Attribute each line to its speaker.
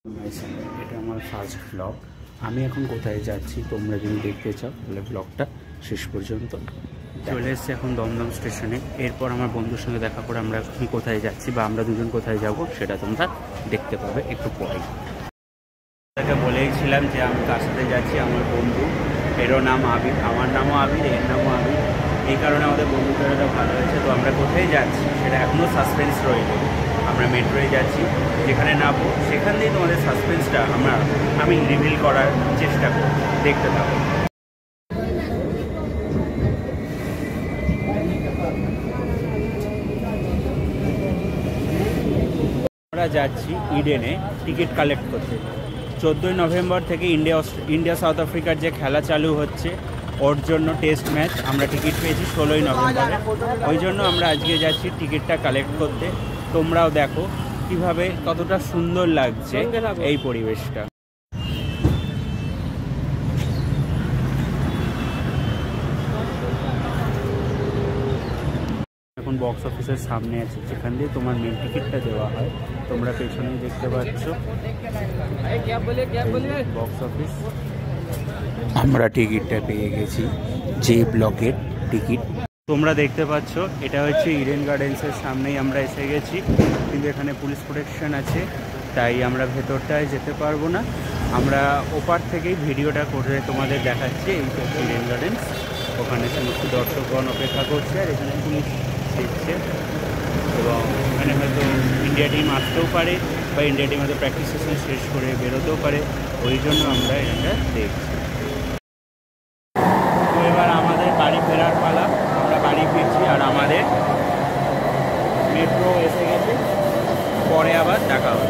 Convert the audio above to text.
Speaker 1: এটা আমার first blog. আমি এখন কোথায় যাচ্ছি তোমরা যদি দেখতে চাও তাহলে ব্লগটা শেষ পর্যন্ত চলে এসেছি এখন দমদম স্টেশনে। এরপর আমার বন্ধুর সঙ্গে দেখা করে আমরা এখন কোথায় যাচ্ছি বা আমরা দুজন কোথায় যাব সেটা তোমরা দেখতে পাবে একটু পরেই। তাকে বলেইছিলাম যে আমি কার সাথে যাচ্ছি, আমার বন্ধু, এরও নাম আবির, আমার নামও আবির, এর নামও আবির। এই কারণে আমাদের বন্ধুত্বটা ভালো হয়েছে। তো আমরা কোথায় যাচ্ছি সেটা এখনও সাসপেন্স রয়ে গেল। আমরা মেট্রোয় যাচ্ছি, যেখানে নামবো সেখান দিয়ে তোমাদের সাসপেন্সটা আমি রিভিল করার চেষ্টা করব, দেখতে থাকো। আমরা যাচ্ছি ইডেনে টিকিট কালেক্ট করতে। 14ই নভেম্বর থেকে ইন্ডিয়া সাউথ আফ্রিকার যে খেলা চালু হচ্ছে ওর জন্য টেস্ট ম্যাচ আমরা টিকিট পেয়েছি 16ই নভেম্বরে। ওই জন্য আমরা আজকে যাচ্ছি টিকিটটা কালেক্ট করতে। তোমরাও দেখো কিভাবে কতটা সুন্দর লাগছে এই পরিবেশটা। এখন বক্স অফিসের সামনে আছে, যেখান দিয়ে তোমার মেন টিকিটটা দেওয়া হয়। তোমরা পেছনেই দেখতে পাচ্ছ বক্স অফিস। আমরা টিকিটটা পেয়ে গেছি, যে ব্লকের টিকিট তোমরা দেখতে পাচ্ছ। এটা হচ্ছে ইডেন গার্ডেন্সের সামনেই আমরা এসে গেছি, কিন্তু এখানে পুলিশ প্রোটেকশন আছে তাই আমরা ভেতরটায় যেতে পারবো না। আমরা ওপার থেকেই ভিডিওটা করে তোমাদের দেখাচ্ছি। এই তো ইডেন গার্ডেন্স, ওখানে সমস্ত দর্শকগণ অপেক্ষা করছে আর এখানে পুলিশ দেখছে। এবং এখানে হয়তো ইন্ডিয়া টিম আসতেও পারে বা ইন্ডিয়া টিম হয়তো প্র্যাকটিস সেশন শেষ করে বেরোতেও পারে, ওই জন্য আমরা এটা দেখছি। তো এবার আমাদের বাড়ি ফেরার পালা, আমরা বাড়ি ফিরছি আর আমাদের মেট্রো এসে গেছে। পরে আবার দেখা হবে।